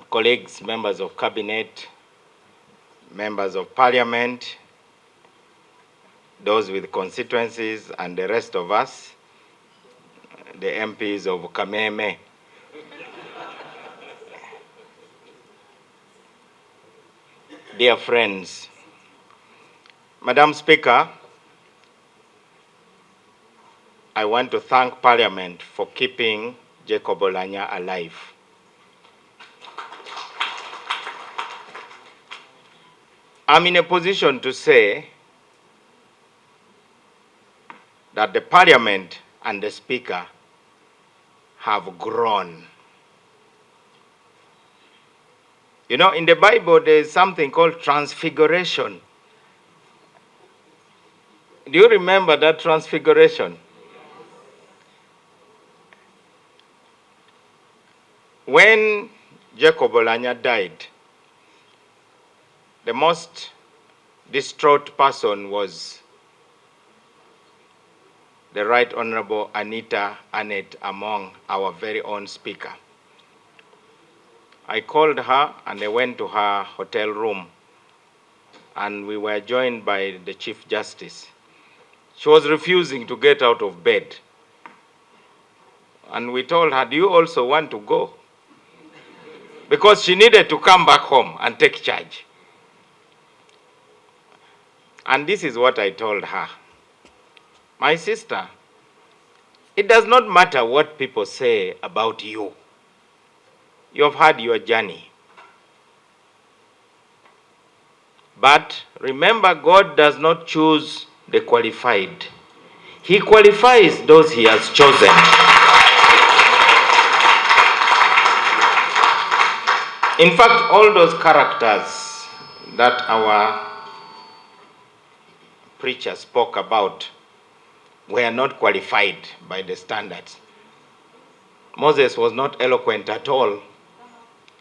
colleagues, members of cabinet, members of parliament, those with constituencies, and the rest of us, the MPs of Kameme. Dear friends, Madam Speaker, I want to thank Parliament for keeping Jacob Oulanyah alive. I'm in a position to say that the Parliament and the Speaker have grown. You know, in the Bible, there is something called transfiguration. Do you remember that transfiguration? When Jacob Oulanyah died, the most distraught person was the Right Honorable Anita Annette Among, our very own Speaker. I called her and I went to her hotel room, and we were joined by the Chief Justice. She was refusing to get out of bed. And we told her, do you also want to go? Because she needed to come back home and take charge. And this is what I told her. My sister, it does not matter what people say about you. You have had your journey. But remember, God does not choose the qualified. He qualifies those he has chosen. In fact, all those characters that our preacher spoke about were not qualified by the standards. Moses was not eloquent at all.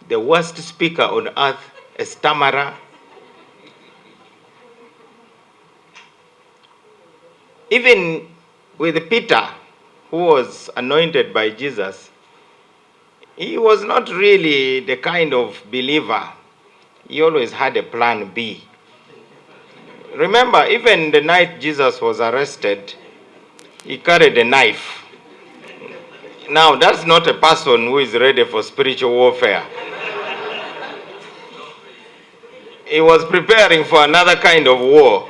The worst speaker on earth, a stammerer. Even with Peter, who was anointed by Jesus, he was not really the kind of believer. He always had a plan B. Remember, even the night Jesus was arrested, he carried a knife. Now, that's not a person who is ready for spiritual warfare. He was preparing for another kind of war.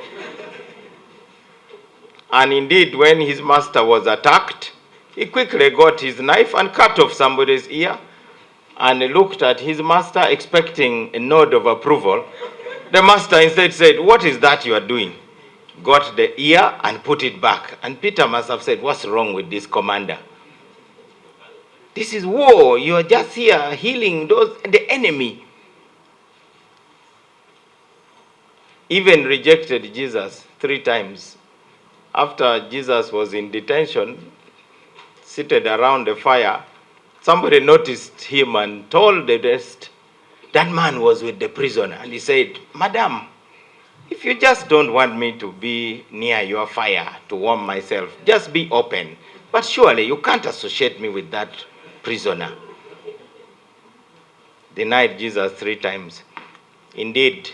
And indeed, when his master was attacked, he quickly got his knife and cut off somebody's ear and looked at his master expecting a nod of approval. The master instead said, what is that you are doing? Got the ear and put it back. And Peter must have said, what's wrong with this commander? This is war. You are just here healing the enemy. Even rejected Jesus 3 times. After Jesus was in detention, seated around the fire, somebody noticed him and told the rest, that man was with the prisoner. And he said, Madam, if you just don't want me to be near your fire to warm myself, just be open. But surely you can't associate me with that prisoner. Denied Jesus 3 times. Indeed,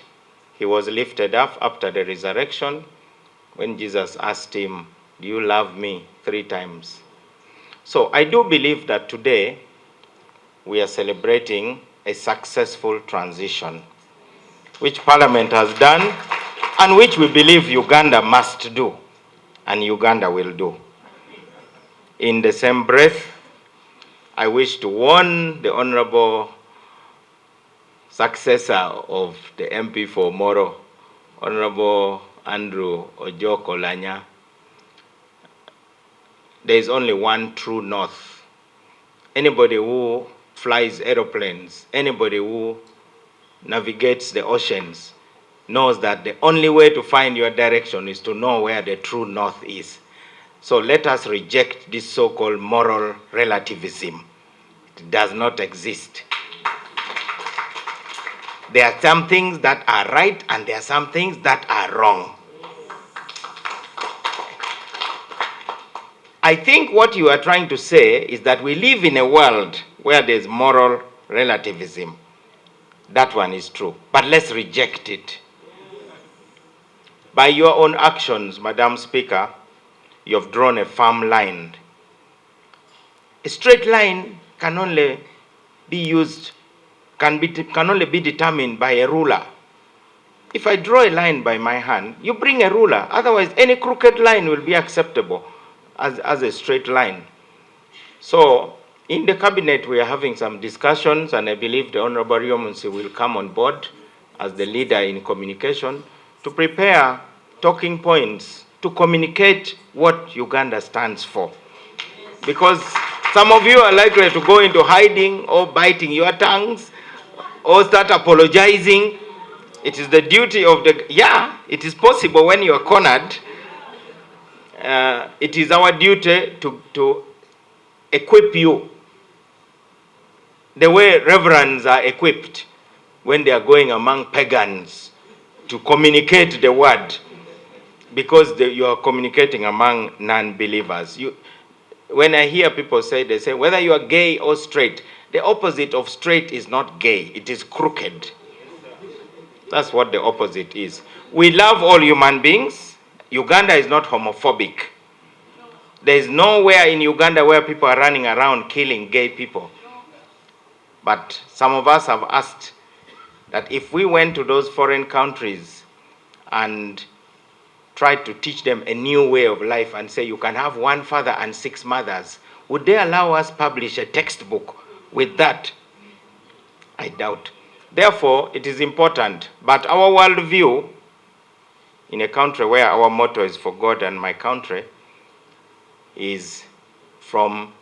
he was lifted up after the resurrection when Jesus asked him, do you love me 3 times? So I do believe that today we are celebrating a successful transition, which Parliament has done and which we believe Uganda must do and Uganda will do. In the same breath, I wish to warn the Honorable successor of the MP for Moro, Honorable Andrew Ojok Oulanyah, there is only one true north. Anybody who flies aeroplanes, anybody who navigates the oceans knows that the only way to find your direction is to know where the true north is. So let us reject this so-called moral relativism. It does not exist. There are some things that are right and there are some things that are wrong. I think what you are trying to say is that we live in a world where there's moral relativism. That one is true. But let's reject it. By your own actions, Madam Speaker, you have drawn a firm line. A straight line can only be used, can only be determined by a ruler. If I draw a line by my hand, you bring a ruler. Otherwise, any crooked line will be acceptable as a straight line. So, in the cabinet, we are having some discussions, and I believe the Honorable Yomunsi will come on board as the leader in communication to prepare talking points to communicate what Uganda stands for. Because some of you are likely to go into hiding or biting your tongues or start apologizing. It is the duty of it is possible when you are cornered. It is our duty to equip you the way reverends are equipped when they are going among pagans to communicate the word, because you are communicating among non-believers. When I hear people they say, whether you are gay or straight, the opposite of straight is not gay, it is crooked. That's what the opposite is. We love all human beings. Uganda is not homophobic. There is nowhere in Uganda where people are running around killing gay people. But some of us have asked that if we went to those foreign countries and tried to teach them a new way of life and say you can have one father and 6 mothers, would they allow us publish a textbook with that? I doubt. Therefore, it is important. But our worldview, in a country where our motto is for God and my country, is from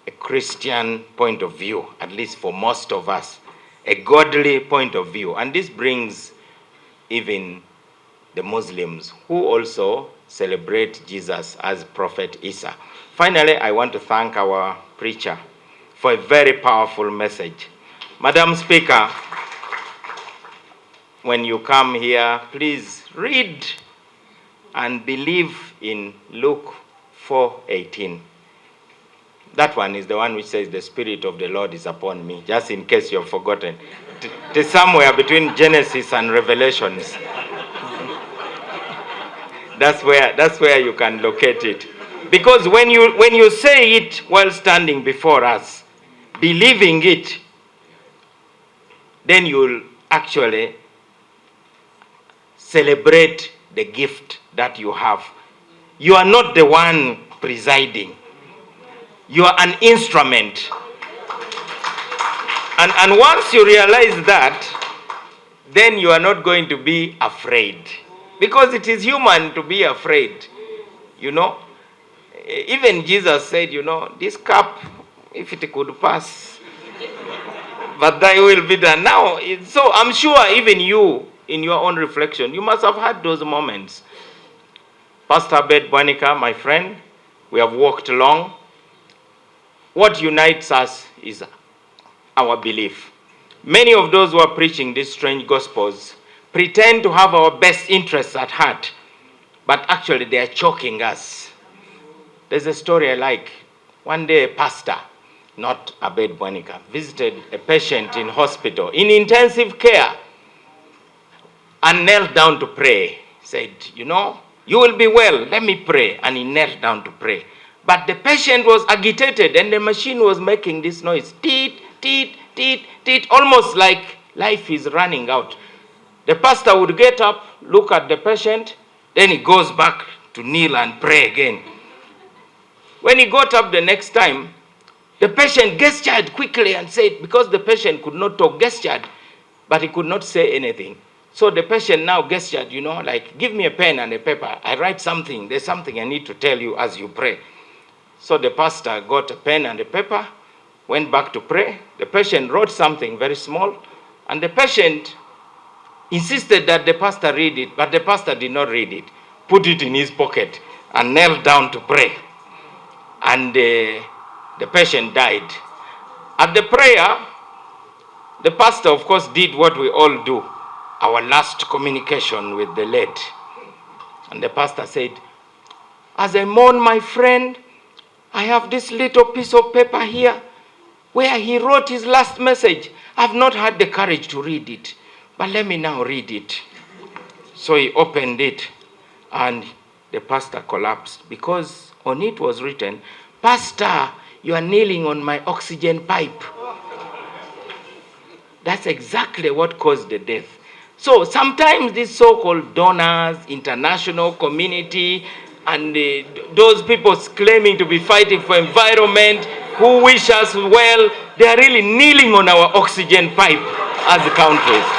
a Christian point of view, at least for most of us, a godly point of view. And this brings even the Muslims, who also celebrate Jesus as Prophet Isa. Finally, I want to thank our preacher for a very powerful message. Madam Speaker, when you come here, please read and believe in Luke 4:18. That one is the one which says, the Spirit of the Lord is upon me, just in case you have forgotten. It is somewhere between Genesis and Revelations. That's where you can locate it. Because when you say it while standing before us, believing it, then you'll actually celebrate the gift that you have. You are not the one presiding. You are an instrument. And once you realize that, then you are not going to be afraid. Because it is human to be afraid. You know, even Jesus said, this cup, if it could pass, but thy will be done. Now, so I'm sure even you, in your own reflection, you must have had those moments. Pastor Abed Bonica, my friend, we have walked along. What unites us is our belief. Many of those who are preaching these strange gospels pretend to have our best interests at heart, but actually they are choking us. There's a story I like. One day a pastor, not Abed Bonica, visited a patient in hospital, in intensive care, and knelt down to pray. Said, you will be well, let me pray. And he knelt down to pray. But the patient was agitated, and the machine was making this noise. Teet, teet, teet, teet, almost like life is running out. The pastor would get up, look at the patient, then he goes back to kneel and pray again. When he got up the next time, the patient gestured quickly and said, because the patient could not talk, gestured, but he could not say anything. So the patient now gestured, like, give me a pen and a paper. I write something. There's something I need to tell you as you pray. So the pastor got a pen and a paper, went back to pray. The patient wrote something very small, and the patient insisted that the pastor read it, but the pastor did not read it, put it in his pocket, and knelt down to pray. And the patient died. At the prayer, the pastor, of course, did what we all do, our last communication with the late. And the pastor said, as I mourn my friend, I have this little piece of paper here where he wrote his last message. I've not had the courage to read it, but let me now read it. So he opened it, and the pastor collapsed, because on it was written, "Pastor, you are kneeling on my oxygen pipe." That's exactly what caused the death. So sometimes these so-called donors, international community, and those people claiming to be fighting for environment, who wish us well, they are really kneeling on our oxygen pipe as countries.